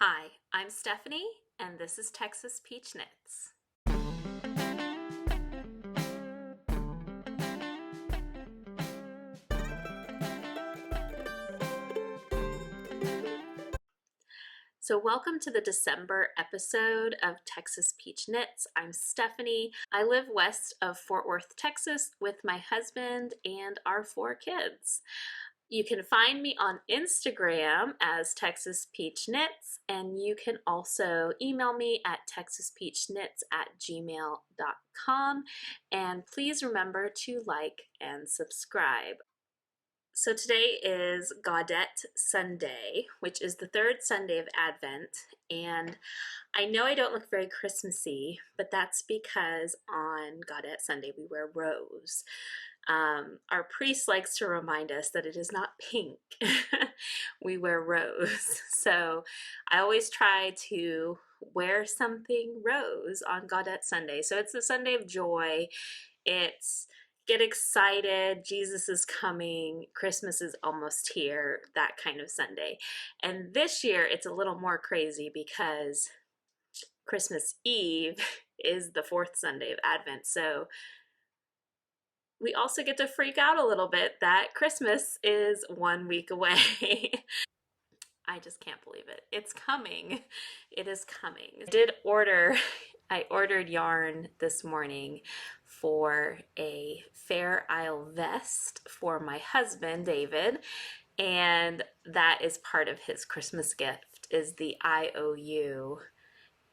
Hi, I'm Stephanie, and this is Texas Peach Knits. So welcome to the December episode of Texas Peach Knits. I'm Stephanie. I live west of Fort Worth, Texas with my husband and our 4 kids. You can find me on Instagram as Texas Peach Knits, and you can also email me at texasppeachknits@gmail.com. And please remember to like and subscribe. So today is Gaudete Sunday, which is the 3rd Sunday of Advent, and I know I don't look very Christmassy, but that's because on Gaudete Sunday we wear rose. Our priest likes to remind us that it is not pink. We wear rose. So I always try to wear something rose on Gaudete Sunday. So it's the Sunday of joy. It's get excited, Jesus is coming, Christmas is almost here, that kind of Sunday. And this year it's a little more crazy because Christmas Eve is the 4th Sunday of Advent. So we also get to freak out a little bit that Christmas is 1 week away. I just can't believe it. It's coming. It is coming. I ordered yarn this morning for a Fair Isle vest for my husband, David, and that is part of his Christmas gift is the IOU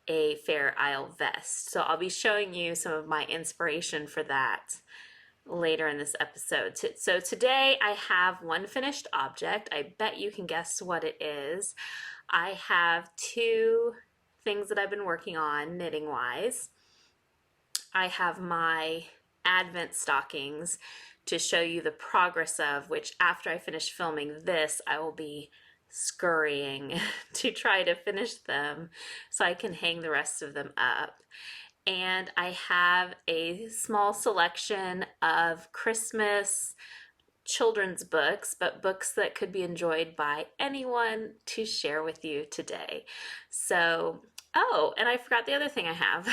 a Fair Isle vest. So I'll be showing you some of my inspiration for that later in this episode. So today I have one finished object. I bet you can guess what it is. I have 2 things that I've been working on knitting wise. I have my Advent stockings to show you the progress of, which after I finish filming this, I will be scurrying to try to finish them so I can hang the rest of them up. And I have a small selection of Christmas children's books, but books that could be enjoyed by anyone to share with you today. So, oh, and I forgot the other thing I have.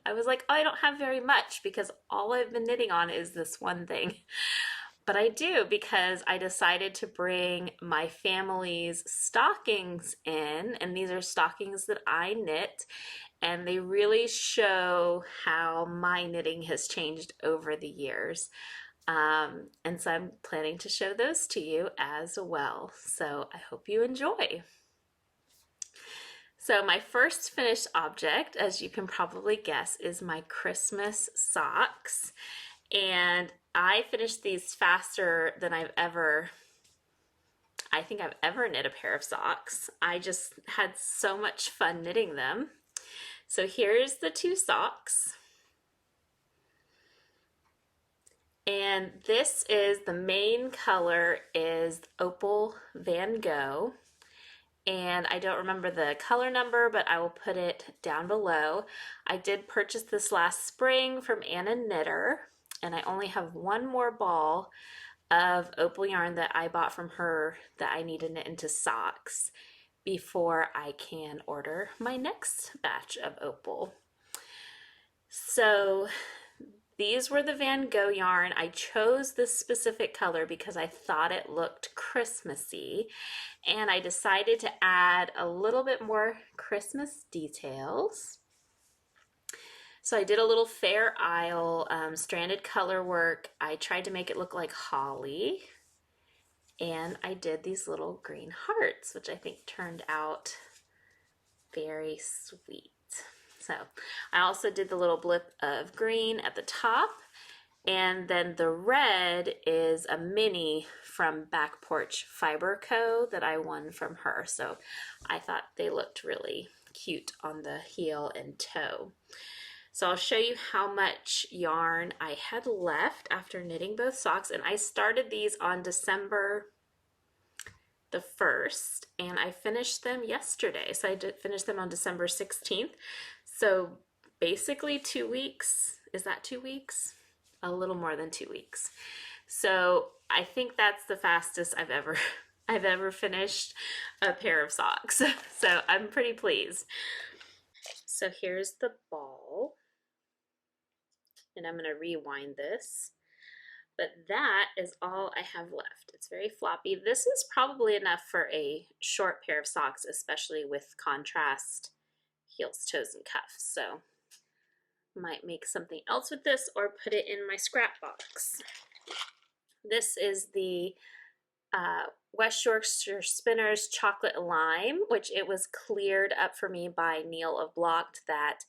I was like, oh, I don't have very much because all I've been knitting on is this one thing. But I do because I decided to bring my family's stockings in, and these are stockings that I knit, and they really show how my knitting has changed over the years. And so I'm planning to show those to you as well. So I hope you enjoy. So my first finished object, as you can probably guess, is my Christmas socks. And I finished these faster than I think I've ever knit a pair of socks. I just had so much fun knitting them. So here's the 2 socks. And this is, the main color is Opal Van Gogh. And I don't remember the color number, but I will put it down below. I did purchase this last spring from Anna Knitter, and I only have 1 more ball of Opal yarn that I bought from her that I need to knit into socks before I can order my next batch of Opal. So these were the Van Gogh yarn. I chose this specific color because I thought it looked Christmassy, and I decided to add a little bit more Christmas details. So I did a little Fair Isle stranded color work. I tried to make it look like holly, and I did these little green hearts, which I think turned out very sweet. So I also did the little blip of green at the top, and then the red is a mini from Back Porch Fiber Co. that I won from her. So I thought they looked really cute on the heel and toe. So I'll show you how much yarn I had left after knitting both socks, and I started these on December the 1st, and I finished them yesterday. So I did finish them on December 16th. So basically 2 weeks. Is that 2 weeks? A little more than 2 weeks. So I think that's the fastest I've ever I've ever finished a pair of socks. So I'm pretty pleased. So here's the ball. And I'm going to rewind this. But that is all I have left. It's very floppy. This is probably enough for a short pair of socks, especially with contrast heels, toes, and cuffs. So might make something else with this or put it in my scrap box. This is the West Yorkshire Spinners Chocolate Lime, which it was cleared up for me by Neil of Blocked that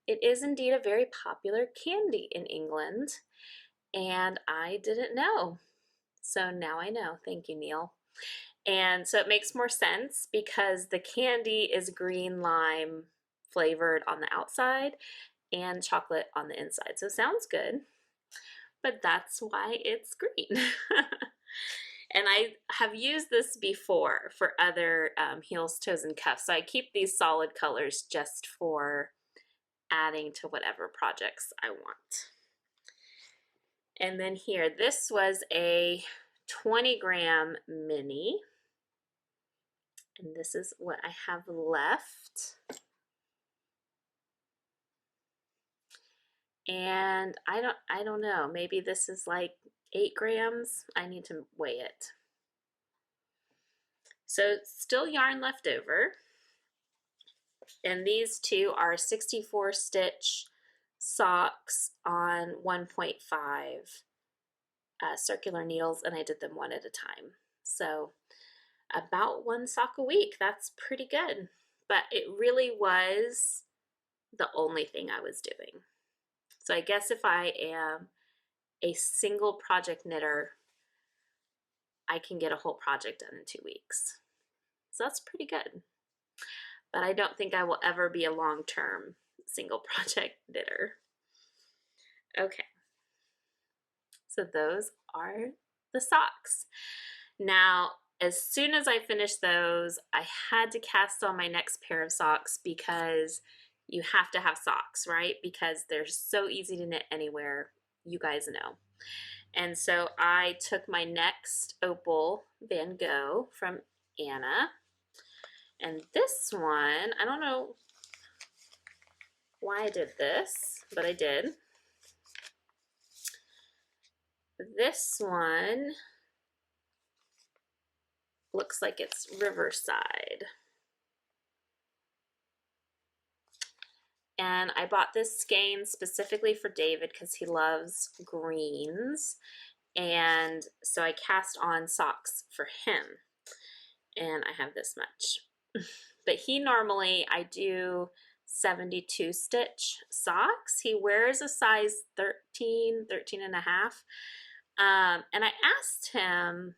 it is indeed a very popular candy in England, and I didn't know. So now I know. Thank you, Neil. And so it makes more sense because the candy is green lime flavored on the outside and chocolate on the inside. So it sounds good, but that's why it's green. And I have used this before for other heels, toes, and cuffs. So I keep these solid colors just for adding to whatever projects I want. And then here, this was a 20-gram mini. And this is what I have left. And I don't know, maybe this is like 8 grams. I need to weigh it. So still yarn left over. And these two are 64 stitch socks on 1.5 circular needles, and I did them one at a time. So about 1 sock a week. That's pretty good. But it really was the only thing I was doing. So I guess if I am a single project knitter, I can get a whole project done in 2 weeks. So that's pretty good. But I don't think I will ever be a long-term single project knitter. Okay. So those are the socks. Now, as soon as I finished those, I had to cast on my next pair of socks because you have to have socks, right? Because they're so easy to knit anywhere, you guys know. And so I took my next Opal Van Gogh from Anna. And this one, I don't know why I did this, but I did. This one looks like it's Riverside. And I bought this skein specifically for David because he loves greens. And so I cast on socks for him. And I have this much. But he normally, I do 72 stitch socks. He wears a size 13, 13 and a half. And I asked him,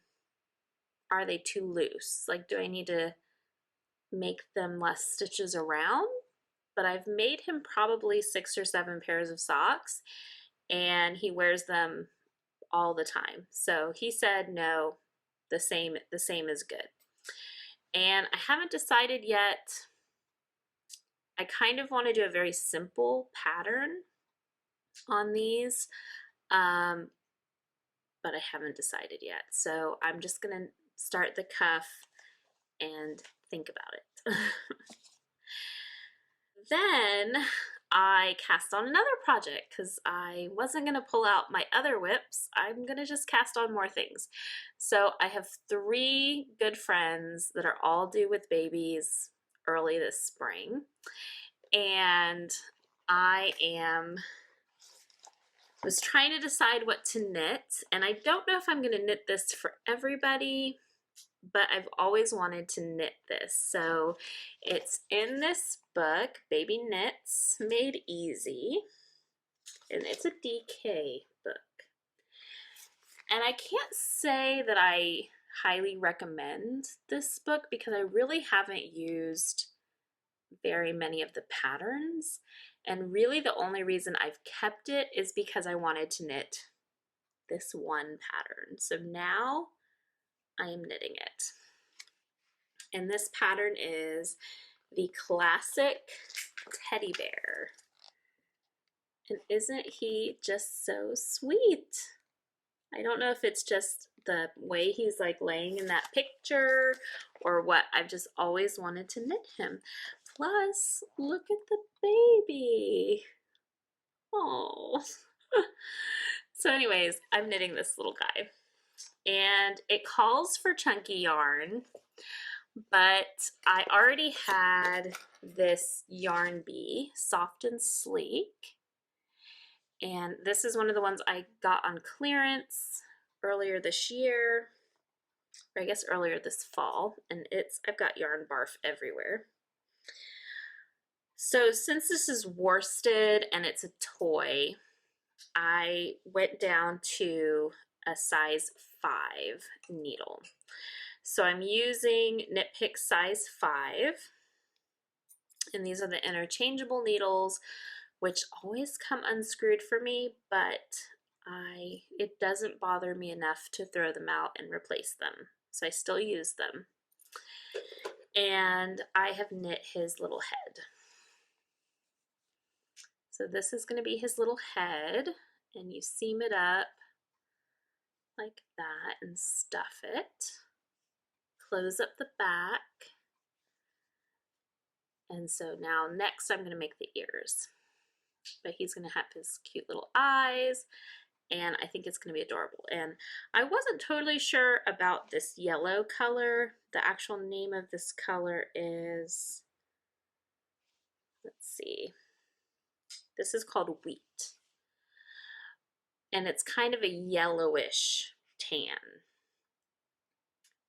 are they too loose? Like, do I need to make them less stitches around? But I've made him probably 6 or 7 pairs of socks, and he wears them all the time. So he said, no, the same is good. And I haven't decided yet. I kind of want to do a very simple pattern on these, but I haven't decided yet. So I'm just going to start the cuff and think about it. Then I cast on another project because I wasn't going to pull out my other whips. I'm going to just cast on more things. So I have 3 good friends that are all due with babies early this spring. And I was trying to decide what to knit. And I don't know if I'm going to knit this for everybody, but I've always wanted to knit this. So it's in this book, Baby Knits Made Easy, and it's a DK book. And I can't say that I highly recommend this book because I really haven't used very many of the patterns. And really the only reason I've kept it is because I wanted to knit this one pattern. So now I am knitting it. And this pattern is the classic teddy bear. And isn't he just so sweet? I don't know if it's just the way he's like laying in that picture or what. I've just always wanted to knit him. Plus, look at the baby. Oh. So anyways, I'm knitting this little guy. And it calls for chunky yarn, but I already had this yarn bee, Soft and Sleek. And this is one of the ones I got on clearance earlier this year, or I guess earlier this fall, and I've got yarn barf everywhere. So since this is worsted and it's a toy, I went down to a size 5 needle. So I'm using Knit Pick size 5, and these are the interchangeable needles, which always come unscrewed for me, but it doesn't bother me enough to throw them out and replace them. So I still use them. And I have knit his little head. So this is going to be his little head, and you seam it up like that and stuff it. Close up the back. And so now next I'm going to make the ears. But he's going to have his cute little eyes, and I think it's going to be adorable. And I wasn't totally sure about this yellow color. The actual name of this color is, let's see, this is called Wheat. And it's kind of a yellowish tan.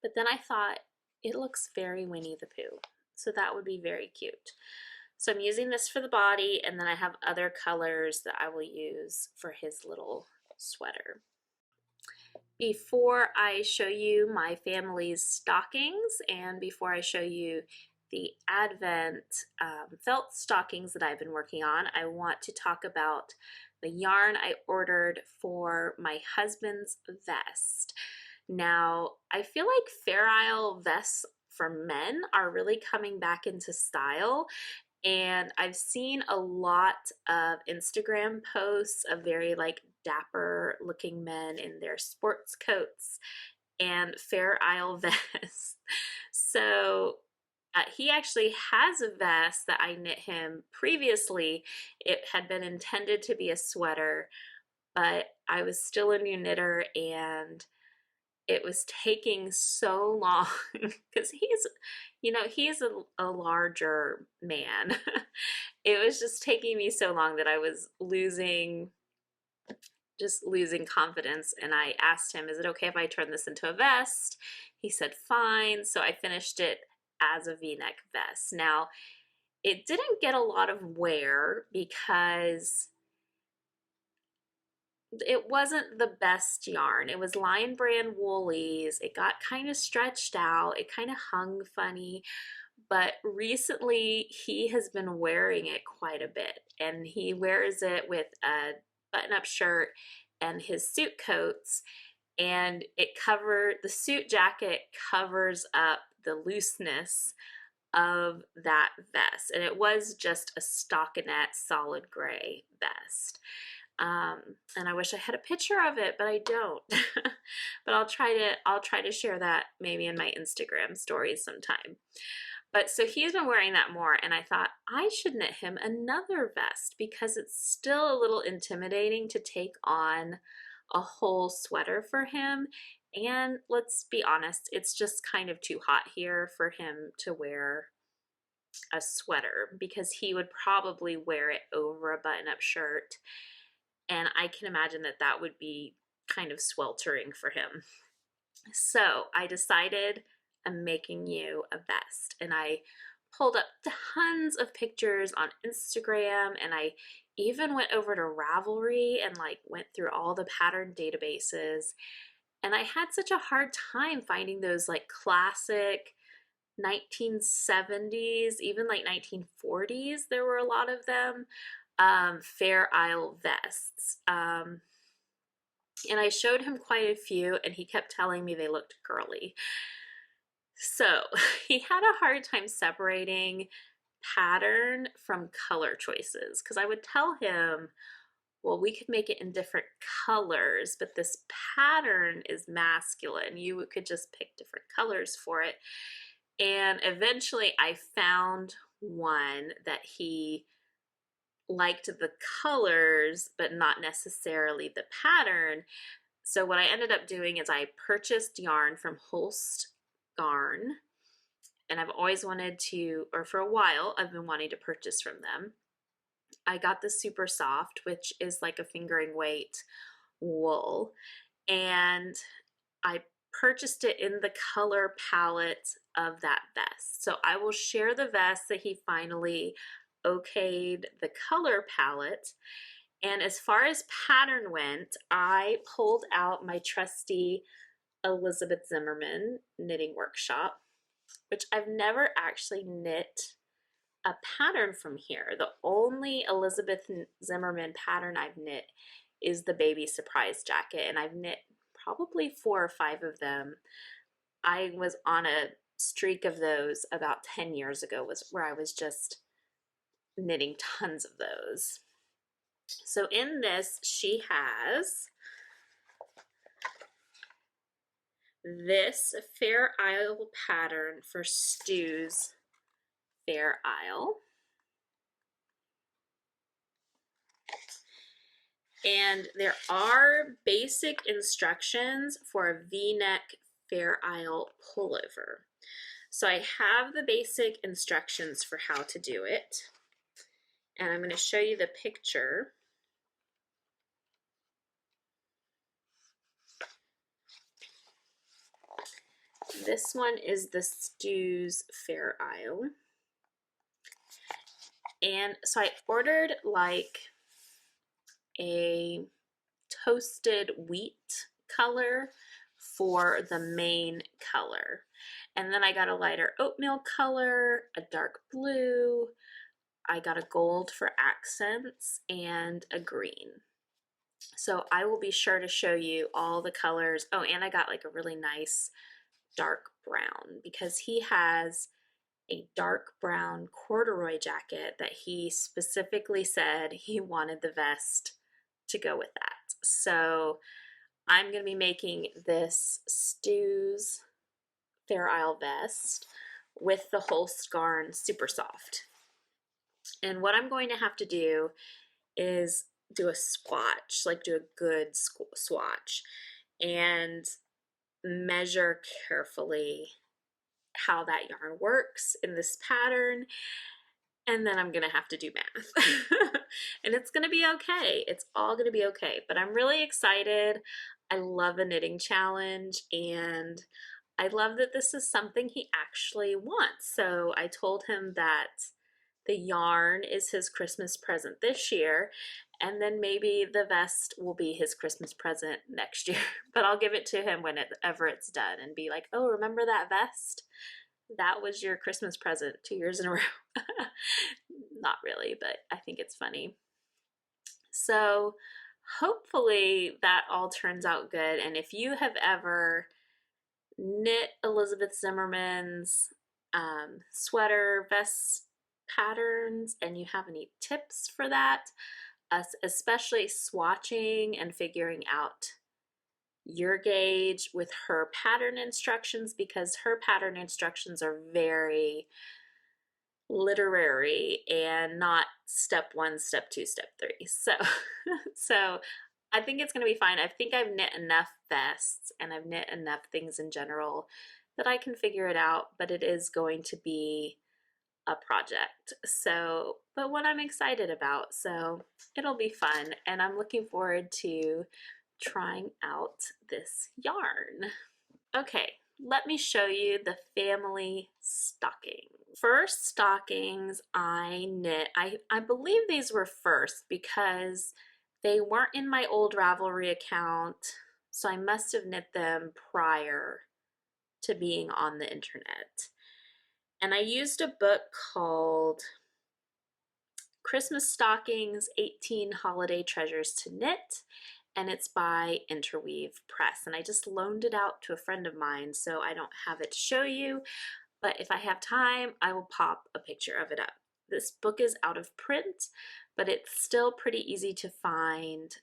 But then I thought, it looks very Winnie the Pooh, so that would be very cute. So I'm using this for the body, and then I have other colors that I will use for his little sweater. Before I show you my family's stockings, and before I show you the Advent felt stockings that I've been working on, I want to talk about the yarn I ordered for my husband's vest. Now, I feel like Fair Isle vests for men are really coming back into style, and I've seen a lot of Instagram posts of very like dapper looking men in their sports coats and Fair Isle vests. So he actually has a vest that I knit him previously. It had been intended to be a sweater, but I was still a new knitter, and it was taking so long because he's a larger man. It was just taking me so long that I was losing confidence, and I asked him, is it okay if I turn this into a vest? He said fine, so I finished it as a v-neck vest. Now, it didn't get a lot of wear because it wasn't the best yarn. It was Lion Brand Woolies. It got kind of stretched out. It kind of hung funny, but recently he has been wearing it quite a bit, and he wears it with a button-up shirt and his suit coats, and the suit jacket covers up the looseness of that vest, and it was just a stockinette solid gray vest. And I wish I had a picture of it, but I don't. But I'll try to share that maybe in my Instagram stories sometime. But so he's been wearing that more, and I thought I should knit him another vest because it's still a little intimidating to take on a whole sweater for him. And let's be honest, it's just kind of too hot here for him to wear a sweater because he would probably wear it over a button-up shirt. And I can imagine that that would be kind of sweltering for him. So I decided I'm making you a vest, and I pulled up tons of pictures on Instagram, and I even went over to Ravelry and like went through all the pattern databases, and I had such a hard time finding those like classic 1970s, even like 1940s, there were a lot of them, Fair Isle vests. And I showed him quite a few, and he kept telling me they looked girly. So he had a hard time separating pattern from color choices, because I would tell him, well, we could make it in different colors, but this pattern is masculine. You could just pick different colors for it. And eventually I found one that he liked the colors, but not necessarily the pattern. So what I ended up doing is I purchased yarn from Holst Garn, and I've always wanted to, or for a while, I've been wanting to purchase from them. I got the Super Soft, which is like a fingering weight wool, and I purchased it in the color palette of that vest. So I will share the vest that he finally okayed the color palette. And as far as pattern went, I pulled out my trusty Elizabeth Zimmerman knitting workshop, which I've never actually knit a pattern from here. The only Elizabeth Zimmerman pattern I've knit is the baby surprise jacket, and I've knit probably 4 or 5 of them. I was on a streak of those about 10 years ago, where I was just knitting tons of those. So in this, she has this Fair Isle pattern for Stu's Fair Isle. And there are basic instructions for a V-neck Fair Isle pullover. So I have the basic instructions for how to do it. And I'm going to show you the picture. This one is the Stu's Fair Isle. And so I ordered like a toasted wheat color for the main color. And then I got a lighter oatmeal color, a dark blue, I got a gold for accents, and a green. So I will be sure to show you all the colors. Oh, and I got like a really nice dark brown because he has a dark brown corduroy jacket that he specifically said he wanted the vest to go with that. So I'm going to be making this Stu's Fair Isle vest with the Holst Garn Super Soft. And what I'm going to have to do is do a swatch, like do a good swatch, and measure carefully how that yarn works in this pattern. And then I'm gonna have to do math. And it's gonna be okay. It's all gonna be okay. But I'm really excited. I love a knitting challenge, and I love that this is something he actually wants. So I told him that the yarn is his Christmas present this year, and then maybe the vest will be his Christmas present next year. But I'll give it to him whenever it's done and be like, oh, remember that vest? That was your Christmas present 2 years in a row. Not really, but I think it's funny. So hopefully that all turns out good. And if you have ever knit Elizabeth Zimmerman's sweater vest patterns and you have any tips for that, especially swatching and figuring out your gauge with her pattern instructions, because her pattern instructions are very literary and not step 1, step 2, step 3. So I think it's going to be fine. I think I've knit enough vests and I've knit enough things in general that I can figure it out, but it is going to be a project. So, but what I'm excited about, so it'll be fun, and I'm looking forward to trying out this yarn. Okay, let me show you the family stocking. First stockings I knit, I believe these were first because they weren't in my old Ravelry account, so I must have knit them prior to being on the internet. And I used a book called Christmas Stockings, 18 Holiday Treasures to Knit, and it's by Interweave Press. And I just loaned it out to a friend of mine, so I don't have it to show you, but if I have time, I will pop a picture of it up this book is out of print, but it's still pretty easy to find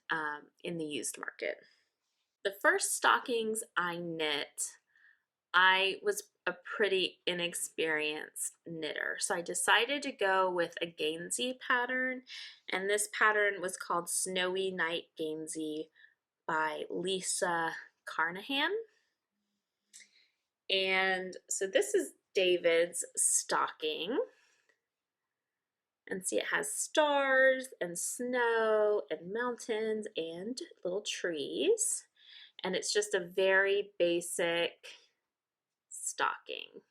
in the used market. The first stockings I knit, I was a pretty inexperienced knitter, so I decided to go with a Gansey pattern, and this pattern was called Snowy Night Gansey by Lisa Carnahan. And so this is David's stocking, and see, it has stars and snow and mountains and little trees, and it's just a very basic stocking.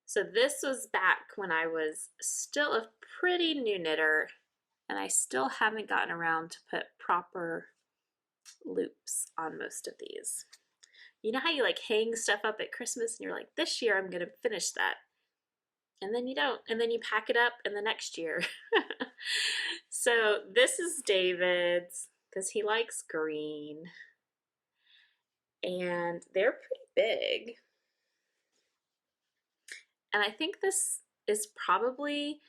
So this was back when I was still a pretty new knitter, and I still haven't gotten around to put proper loops on most of these. You know how you like hang stuff up at Christmas and you're like, this year I'm gonna finish that. And then you don't, and then you pack it up in the next year. So this is David's, because he likes green. And they're pretty big. And I think this is probably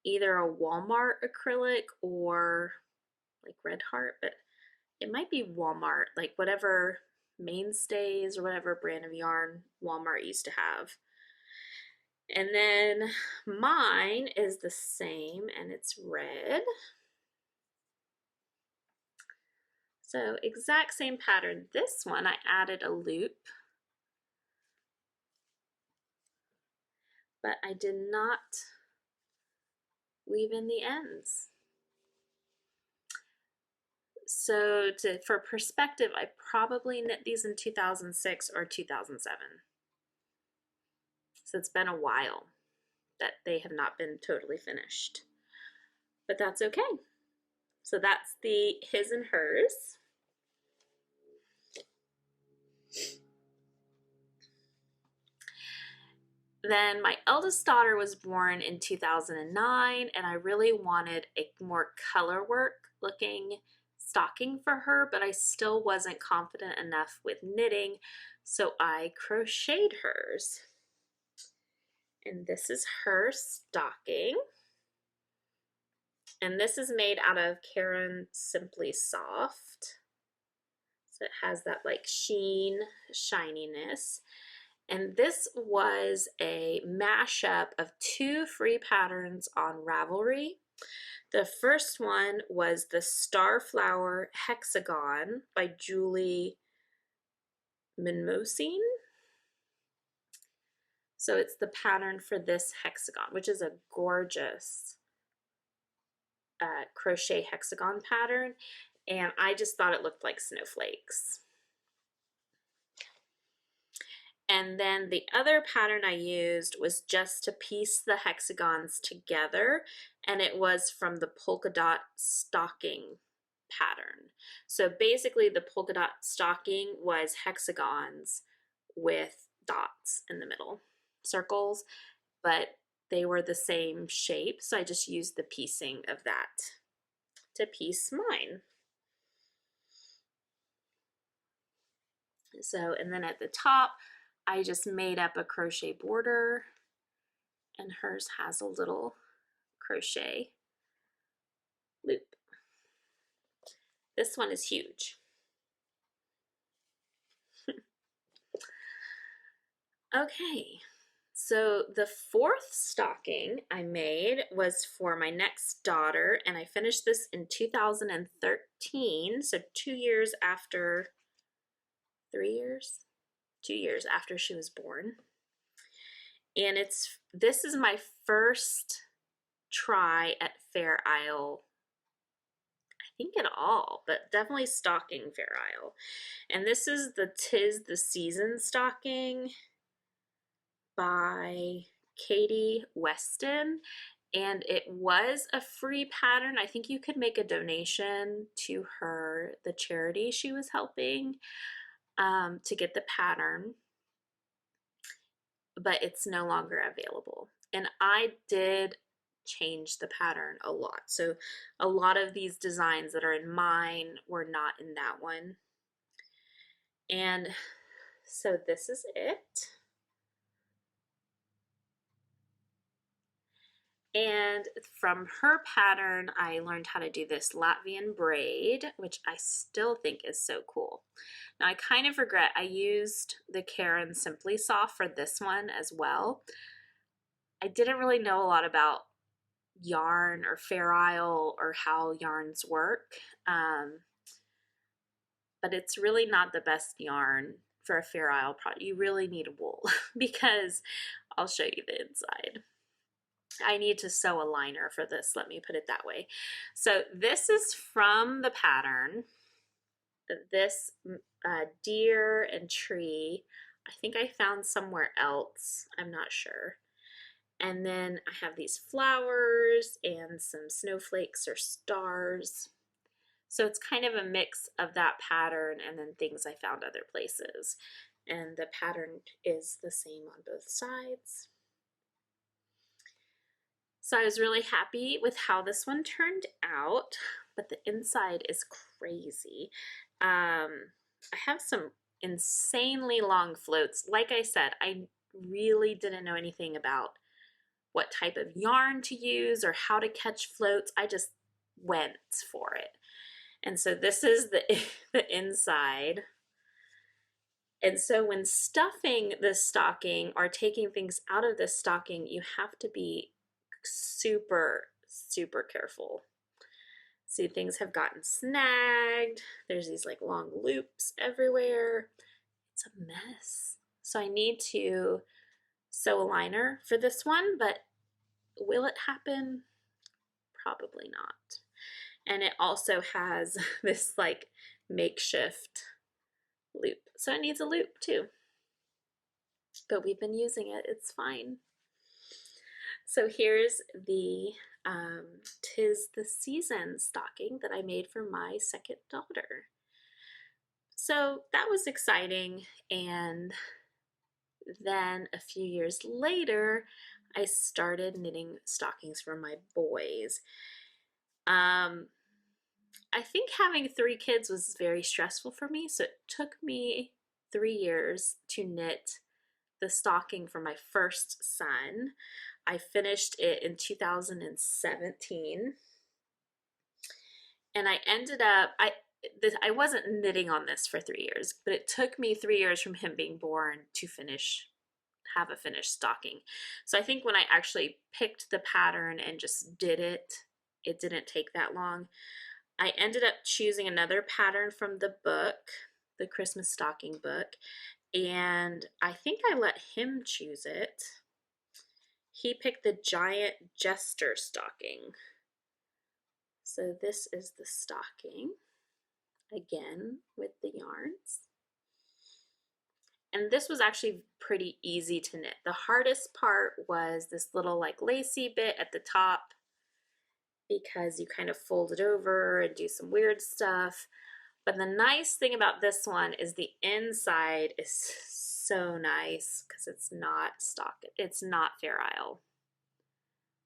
either a Walmart acrylic or like Red Heart, but it might be Walmart, like whatever Mainstays or whatever brand of yarn Walmart used to have. And then mine is the same, and it's red. So exact same pattern. This one I added a loop, but I did not weave in the ends. So for perspective, I probably knit these in 2006 or 2007. So it's been a while that they have not been totally finished, but that's okay. So that's the his and hers. Then my eldest daughter was born in 2009, and I really wanted a more color work looking stocking for her, but I still wasn't confident enough with knitting, so I crocheted hers. And this is her stocking. And this is made out of Caron Simply Soft. So it has that like sheen, shininess. And this was a mashup of two free patterns on Ravelry. The first one was the Starflower Hexagon by Julie Mnemosyne. So it's the pattern for this hexagon, which is a gorgeous crochet hexagon pattern, and I just thought it looked like snowflakes. And then the other pattern I used was just to piece the hexagons together, and it was from the Polka Dot Stocking pattern. So basically the Polka Dot Stocking was hexagons with dots in the middle, circles, but they were the same shape, so I just used the piecing of that to piece mine. So, and then at the top, I just made up a crochet border, and hers has a little crochet loop. This one is huge. Okay, so the fourth stocking I made was for my next daughter, and I finished this in 2013, so 2 years after, 3 years? 2 years after she was born. And this is my first try at Fair Isle, I think at all, but definitely stocking Fair Isle. And this is the 'Tis the Season stocking by Katie Weston, and it was a free pattern. I think you could make a donation to her, the charity she was helping, to get the pattern, but it's no longer available. And I did change the pattern a lot. So a lot of these designs that are in mine were not in that one. And so this is it. And from her pattern, I learned how to do this Latvian braid, which I still think is so cool. Now, I kind of regret I used the Caron Simply Soft for this one as well. I didn't really know a lot about yarn or Fair Isle or how yarns work, but it's really not the best yarn for a Fair Isle product. You really need wool because I'll show you the inside. I need to sew a liner for this, let me put it that way. So this is from the pattern. This deer and tree, I think I found somewhere else, I'm not sure. And then I have these flowers and some snowflakes or stars. So it's kind of a mix of that pattern and then things I found other places. And the pattern is the same on both sides. So I was really happy with how this one turned out, but the inside is crazy. I have some insanely long floats. Like I said, I really didn't know anything about what type of yarn to use or how to catch floats. I just went for it. And so this is the inside. And so when stuffing this stocking or taking things out of this stocking, you have to be super, super careful. See, things have gotten snagged. There's these like long loops everywhere. It's a mess. So I need to sew a liner for this one, but will it happen? Probably not. And it also has this like makeshift loop. So it needs a loop too. But we've been using it, it's fine. So here's the "'Tis the Season" stocking that I made for my second daughter. So that was exciting, and then a few years later, I started knitting stockings for my boys. I think having 3 kids was very stressful for me, so it took me 3 years to knit the stocking for my first son. I finished it in 2017, and I ended up, I wasn't knitting on this for 3 years, but it took me 3 years from him being born to have a finished stocking. So I think when I actually picked the pattern and just did it, it didn't take that long. I ended up choosing another pattern from the book, the Christmas stocking book, and I think I let him choose it. He picked the giant Jester stocking. So this is the stocking, again with the yarns. And this was actually pretty easy to knit. The hardest part was this little like lacy bit at the top, because you kind of fold it over and do some weird stuff. But the nice thing about this one is the inside is so nice because it's not it's not Fair Isle.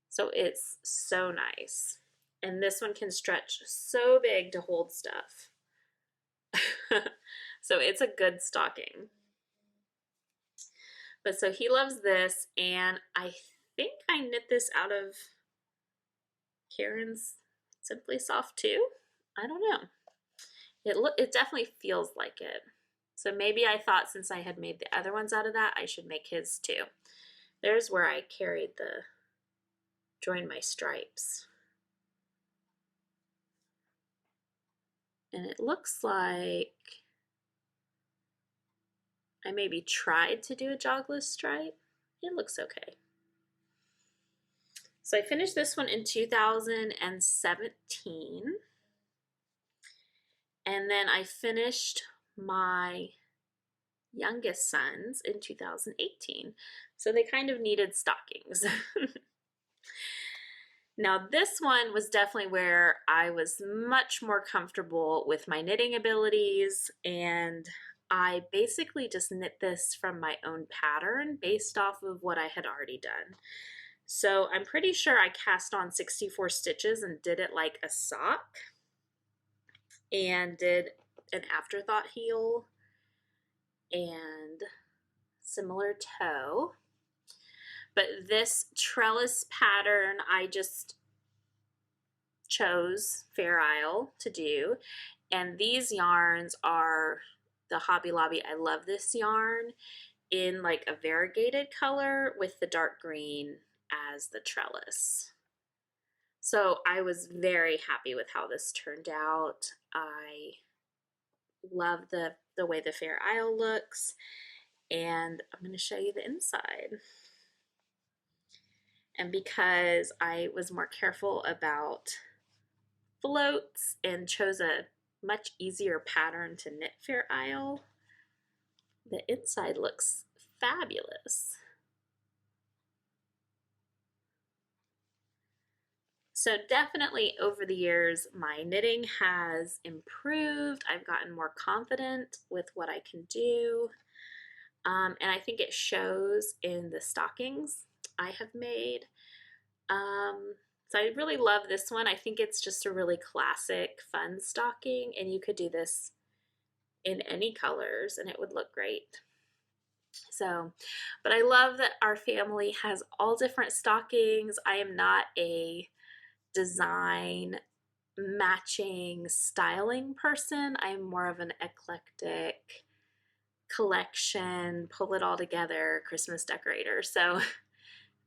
So it's so nice. And this one can stretch so big to hold stuff. So it's a good stocking. But so he loves this, and I think I knit this out of Caron's Simply Soft too. I don't know. It definitely feels like it. So maybe I thought since I had made the other ones out of that, I should make his too. There's where I carried the join my stripes. And it looks like I maybe tried to do a jogless stripe. It looks okay. So I finished this one in 2017. And then I finished my youngest son's in 2018. So they kind of needed stockings. Now this one was definitely where I was much more comfortable with my knitting abilities, and I basically just knit this from my own pattern based off of what I had already done. So I'm pretty sure I cast on 64 stitches and did it like a sock, and did an afterthought heel and similar toe. But this trellis pattern, I just chose Fair Isle to do. And these yarns are the Hobby Lobby. I love this yarn in like a variegated color with the dark green as the trellis. So I was very happy with how this turned out. I love the way the Fair Isle looks, and I'm going to show you the inside. And because I was more careful about floats and chose a much easier pattern to knit Fair Isle, the inside looks fabulous. So definitely over the years, my knitting has improved. I've gotten more confident with what I can do. And I think it shows in the stockings I have made. So I really love this one. I think it's just a really classic, fun stocking, and you could do this in any colors and it would look great. So, but I love that our family has all different stockings. I am not a design matching styling person. I'm more of an eclectic collection, pull it all together Christmas decorator. So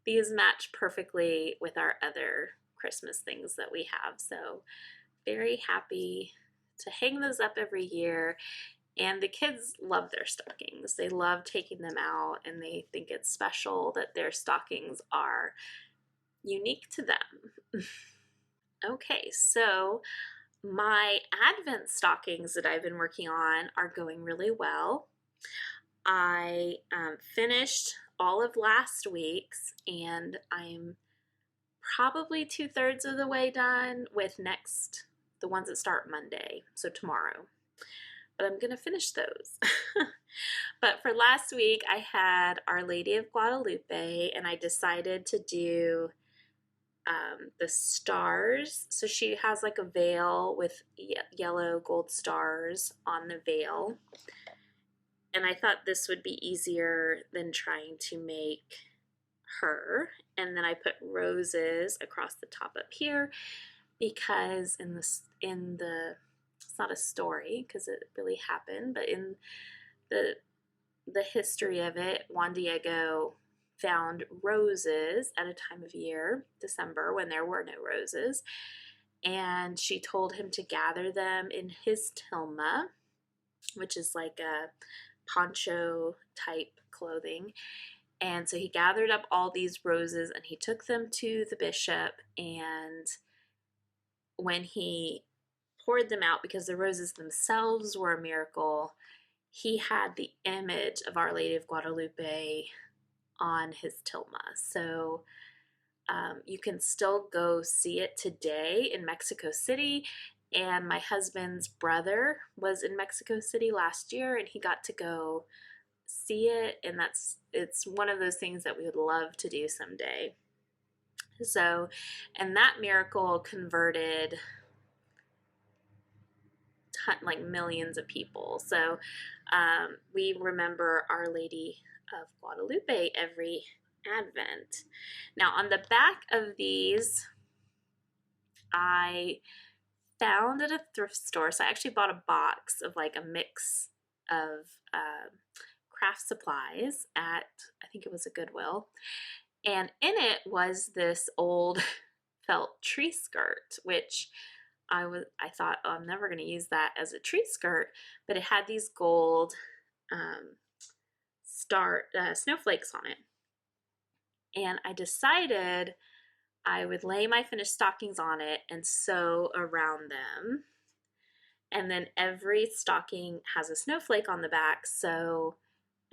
these match perfectly with our other Christmas things that we have. So very happy to hang those up every year. And the kids love their stockings. They love taking them out, and they think it's special that their stockings are unique to them. Okay, so my Advent stockings that I've been working on are going really well. I finished all of last week's, and I'm probably 2/3 of the way done with the ones that start Monday, so tomorrow. But I'm gonna finish those. But for last week, I had Our Lady of Guadalupe, and I decided to do the stars. So she has like a veil with yellow gold stars on the veil. And I thought this would be easier than trying to make her. And then I put roses across the top up here because in the it's not a story because it really happened, but in the history of it, Juan Diego found roses at a time of year, December, when there were no roses, and she told him to gather them in his tilma, which is like a poncho type clothing. And so he gathered up all these roses and he took them to the bishop, and when he poured them out, because the roses themselves were a miracle, he had the image of Our Lady of Guadalupe on his tilma. So you can still go see it today in Mexico City. And my husband's brother was in Mexico City last year, and he got to go see it. And it's one of those things that we would love to do someday. So, and that miracle converted like millions of people. So we remember Our Lady of Guadalupe every Advent. Now on the back of these, I found at a thrift store. So I actually bought a box of like a mix of craft supplies at, I think it was a Goodwill. And in it was this old felt tree skirt, which I thought, oh, I'm never going to use that as a tree skirt, but it had these gold snowflakes on it. And I decided I would lay my finished stockings on it and sew around them. And then every stocking has a snowflake on the back. So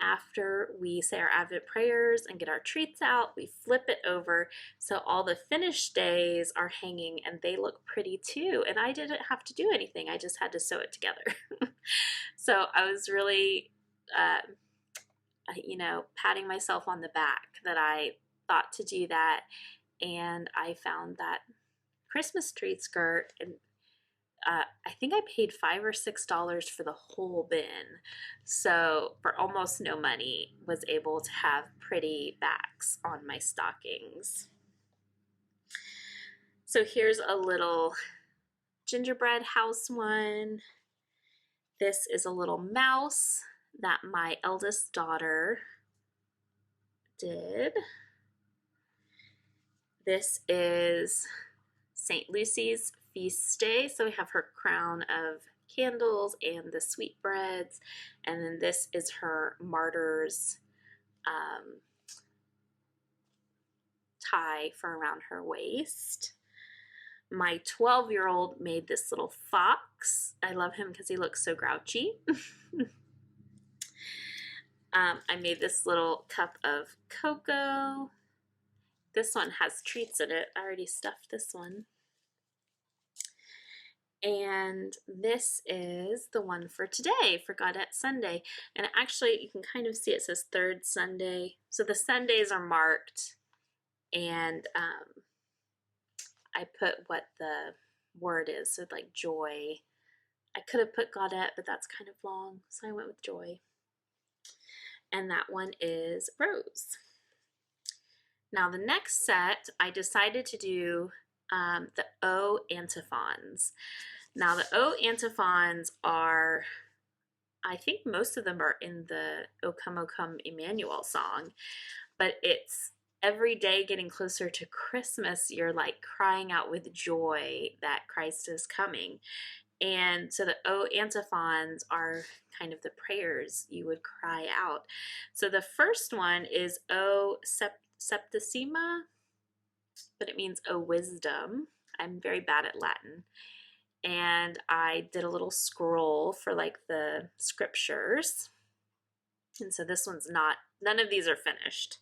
after we say our Advent prayers and get our treats out, we flip it over so all the finished days are hanging and they look pretty too. And I didn't have to do anything. I just had to sew it together. So I was really, patting myself on the back that I thought to do that. And I found that Christmas tree skirt, and I think I paid $5 or $6 for the whole bin. So for almost no money, was able to have pretty backs on my stockings. So here's a little gingerbread house one. This is a little mouse that my eldest daughter did. This is St. Lucy's feast day. So we have her crown of candles and the sweetbreads. And then this is her martyrs tie for around her waist. My 12-year-old made this little fox. I love him because he looks so grouchy. I made this little cup of cocoa. This one has treats in it. I already stuffed this one. And this is the one for today, for Gaudette Sunday. And actually, you can kind of see it says third Sunday. So the Sundays are marked. And I put what the word is, so like joy. I could have put Gaudette, but that's kind of long, so I went with joy. And that one is rose. Now the next set, I decided to do the O antiphons. Now the O antiphons are, I think most of them are in the O Come Emmanuel song, but it's every day getting closer to Christmas, you're like crying out with joy that Christ is coming. And so the O antiphons are kind of the prayers you would cry out. So the first one is O Septissima, but it means O wisdom. I'm very bad at Latin. And I did a little scroll for like the scriptures. And so this one's not, none of these are finished.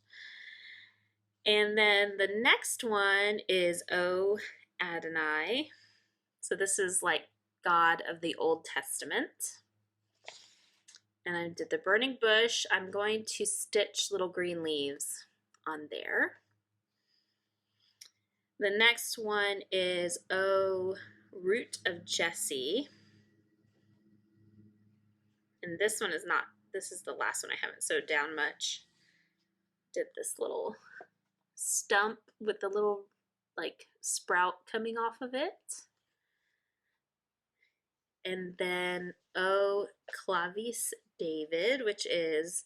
And then the next one is O Adonai. So this is like God of the Old Testament. And I did the burning bush. I'm going to stitch little green leaves on there. The next one is O Root of Jesse. And this one is not, this is the last one I haven't sewed down much. Did this little stump with the little like sprout coming off of it. And then O Clavis David, which is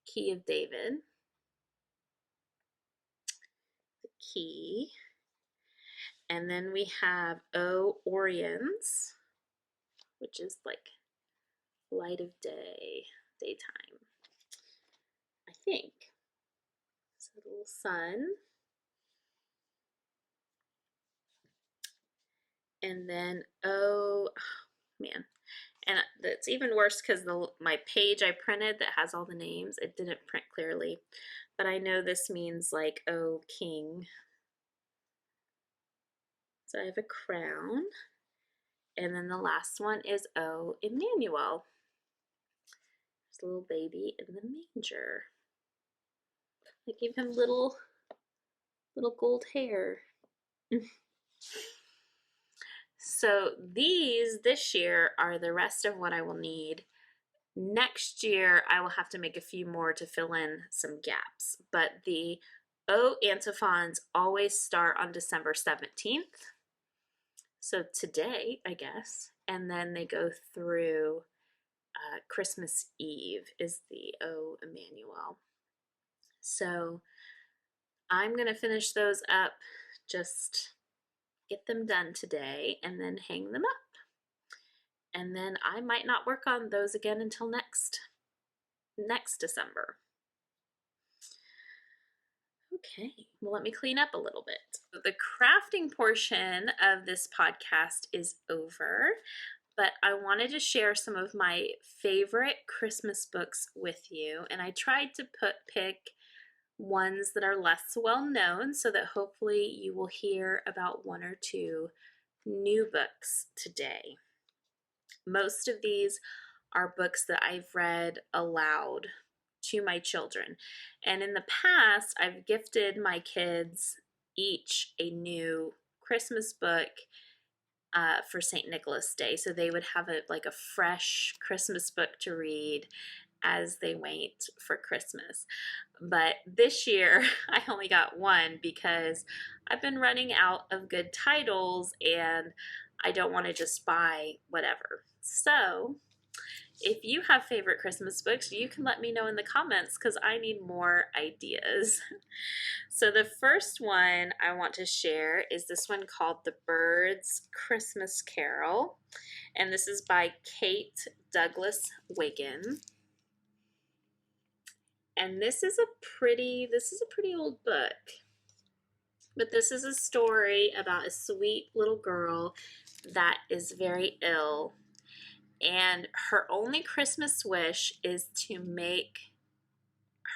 key of David. The key. And then we have O Oriens, which is like light of day, daytime, I think. So the little sun. And then man, and it's even worse because my page I printed that has all the names, it didn't print clearly, but I know this means like O King. So I have a crown, and then the last one is O Emmanuel. There's a little baby in the manger. I gave him little gold hair. So these this year are the rest of what I will need. Next year I will have to make a few more to fill in some gaps, but the O antiphons always start on December 17th. So today, I guess, and then they go through Christmas Eve is the O Emmanuel. So I'm going to finish those up, just get them done today and then hang them up. And then I might not work on those again until next December. Okay, well, let me clean up a little bit. The crafting portion of this podcast is over, but I wanted to share some of my favorite Christmas books with you, and I tried to pick ones that are less well known so that hopefully you will hear about one or two new books today. Most of these are books that I've read aloud to my children. And in the past, I've gifted my kids each a new Christmas book for St. Nicholas Day. So they would have like a fresh Christmas book to read as they wait for Christmas. But this year I only got one because I've been running out of good titles and I don't want to just buy whatever. So if you have favorite Christmas books, you can let me know in the comments because I need more ideas. So the first one I want to share is this one called The Birds Christmas Carol. And this is by Kate Douglas Wiggin. And this is a pretty old book. But this is a story about a sweet little girl that is very ill. And her only Christmas wish is to make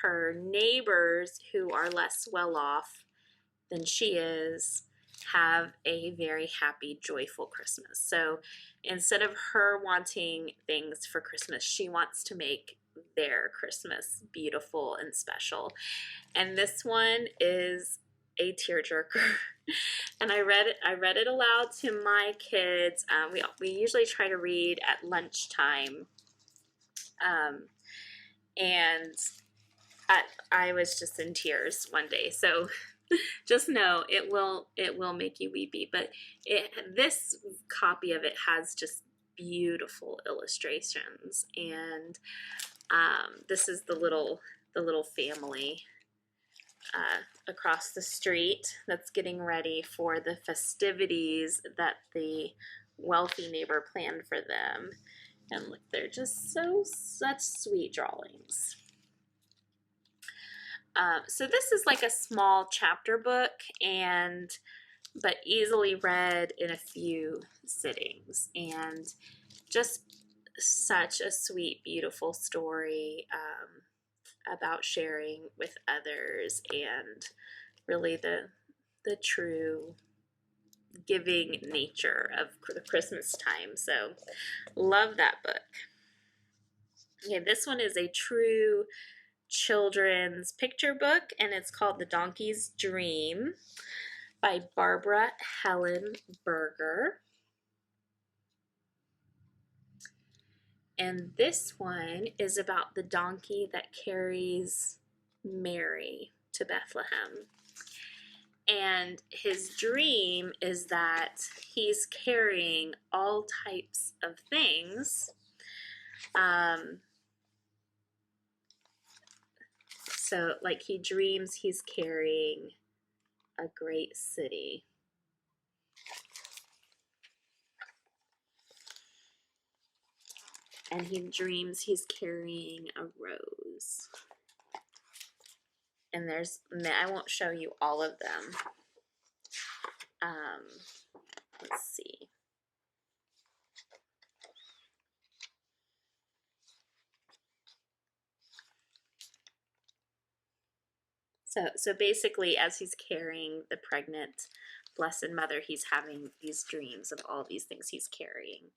her neighbors who are less well off than she is have a very happy, joyful Christmas. So instead of her wanting things for Christmas, she wants to make their Christmas beautiful and special. And this one is a tearjerker. And I read it aloud to my kids. We usually try to read at lunchtime. And I was just in tears one day. So just know it will make you weepy. But this copy of it has just beautiful illustrations, and this is the little family across the street that's getting ready for the festivities that the wealthy neighbor planned for them. And look, they're just such sweet drawings. So this is like a small chapter book, but easily read in a few sittings, and just such a sweet, beautiful story about sharing with others and really the true giving nature of the Christmas time. So love that book. Okay, this one is a true children's picture book, and it's called The Donkey's Dream by Barbara Helen Berger. And this one is about the donkey that carries Mary to Bethlehem. And his dream is that he's carrying all types of things. So like he dreams he's carrying a great city. And he dreams he's carrying a rose. And I won't show you all of them. Let's see. So basically, as he's carrying the pregnant Blessed Mother, he's having these dreams of all these things he's carrying.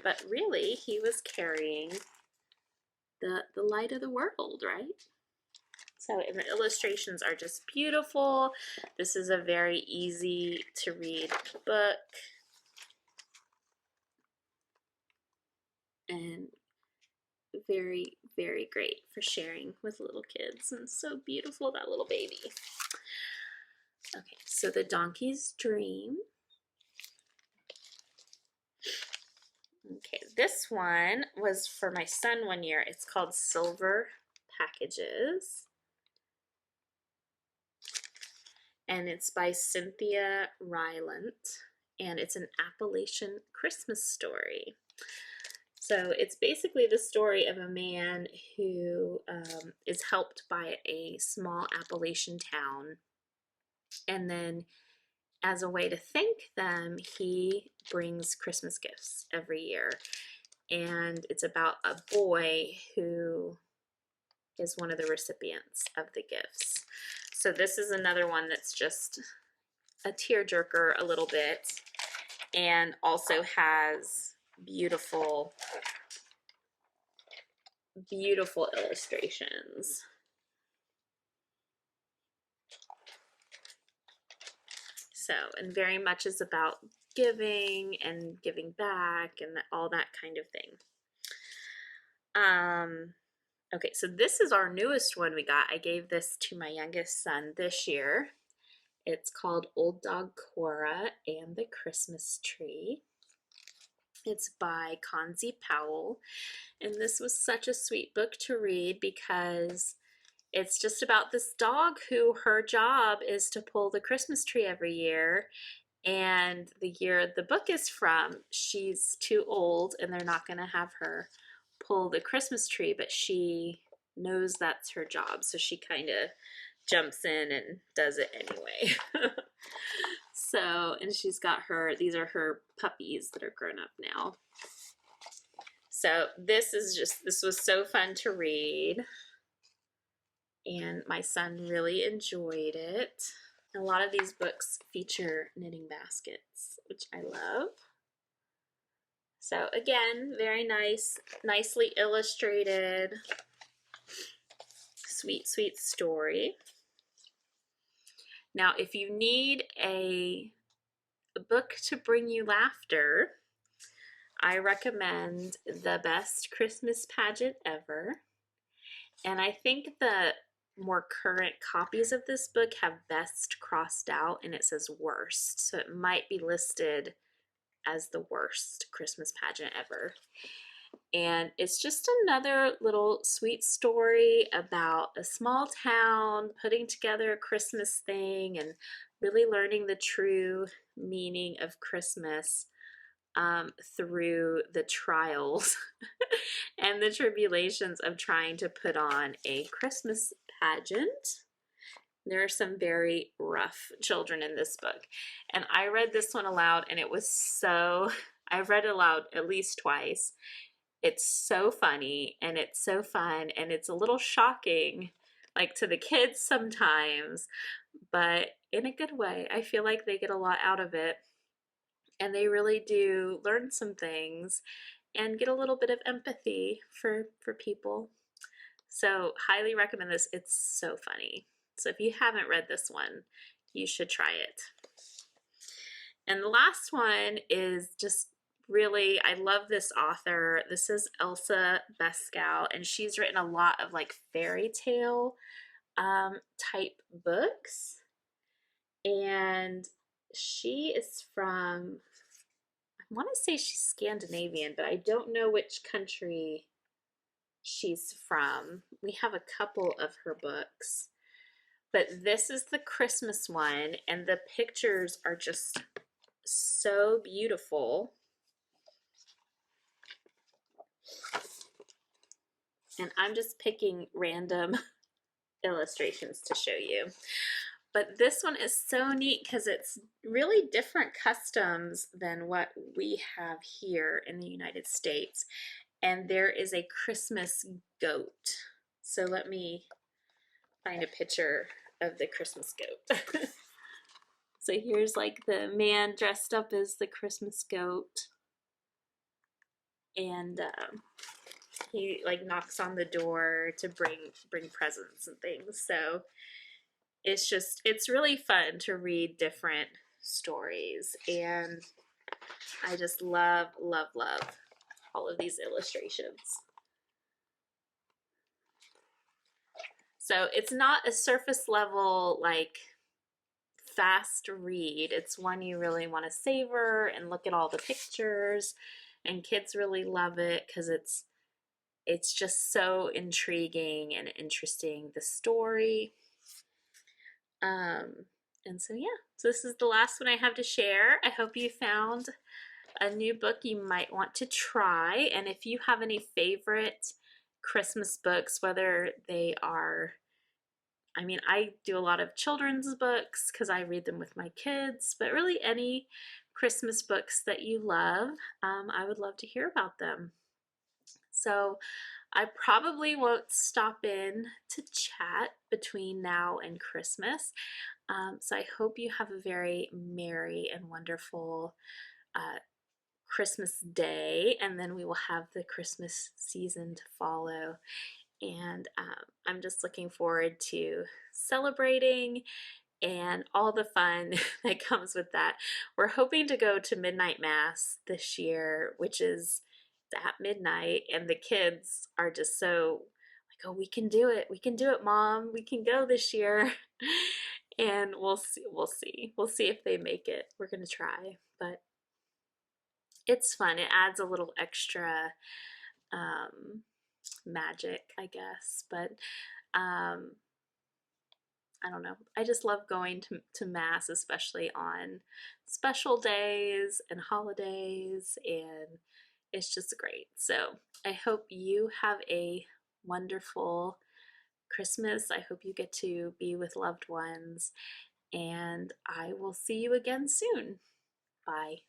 But really, he was carrying the light of the world, right? So the illustrations are just beautiful. This is a very easy to read book. And very, very great for sharing with little kids. And so beautiful, that little baby. Okay, so The Donkey's Dream. Okay, this one was for my son one year. It's called Silver Packages. And it's by Cynthia Rylant. And it's an Appalachian Christmas story. So it's basically the story of a man who is helped by a small Appalachian town. And then as a way to thank them, he brings Christmas gifts every year. And it's about a boy who is one of the recipients of the gifts. So this is another one that's just a tearjerker a little bit, and also has beautiful, beautiful illustrations. So, and very much is about giving and giving back and all that kind of thing. Okay, so this is our newest one we got. I gave this to my youngest son this year. It's called Old Dog Cora and the Christmas Tree. It's by Consie Powell, and this was such a sweet book to read because it's just about this dog who her job is to pull the Christmas tree every year. And the year the book is from, she's too old and they're not going to have her pull the Christmas tree, but she knows that's her job. So she kind of jumps in and does it anyway. So, and she's got her, these are her puppies that are grown up now. So this was so fun to read. And my son really enjoyed it. A lot of these books feature knitting baskets, which I love. So again, very nice, nicely illustrated, sweet, sweet story. Now, if you need a book to bring you laughter, I recommend The Best Christmas Pageant Ever. And I think the more current copies of this book have best crossed out and it says worst. So it might be listed as the worst Christmas pageant ever. And it's just another little sweet story about a small town putting together a Christmas thing and really learning the true meaning of Christmas through the trials and the tribulations of trying to put on a Christmas pageant. There are some very rough children in this book. And I read this one aloud and it was so, I've read it aloud at least twice. It's so funny and it's so fun and it's a little shocking, like to the kids sometimes, but in a good way. I feel like they get a lot out of it and they really do learn some things and get a little bit of empathy for people. So highly recommend this. It's so funny. So if you haven't read this one, you should try it. And the last one is just really, I love this author. This is Elsa Beskow, and she's written a lot of like fairy tale type books. And she is from, I want to say she's Scandinavian, but I don't know which country she's from. We have a couple of her books, but this is the Christmas one, and the pictures are just so beautiful. And I'm just picking random illustrations to show you. But this one is so neat because it's really different customs than what we have here in the United States. And there is a Christmas goat. So let me find a picture of the Christmas goat. So here's like the man dressed up as the Christmas goat. And he like knocks on the door to bring presents and things. So it's really fun to read different stories, and I just love all of these illustrations. So it's not a surface level like fast read. It's one you really want to savor and look at all the pictures, and kids really love it because it's just so intriguing and interesting, the story. And so yeah, so this is the last one I have to share. I hope you found a new book you might want to try. And if you have any favorite Christmas books, whether they are, I mean, I do a lot of children's books because I read them with my kids, but really any Christmas books that you love, I would love to hear about them. So I probably won't stop in to chat between now and Christmas. So I hope you have a very merry and wonderful Christmas day, and then we will have the Christmas season to follow. And I'm just looking forward to celebrating and all the fun that comes with that. We're hoping to go to midnight mass this year, which is at midnight, and the kids are just so like, oh, we can do it. We can do it, Mom. We can go this year. And we'll see. We'll see. We'll see if they make it. We're going to try, but it's fun. It adds a little extra magic, I guess. But I don't know. I just love going to mass, especially on special days and holidays, and it's just great. So I hope you have a wonderful Christmas. I hope you get to be with loved ones, and I will see you again soon. Bye.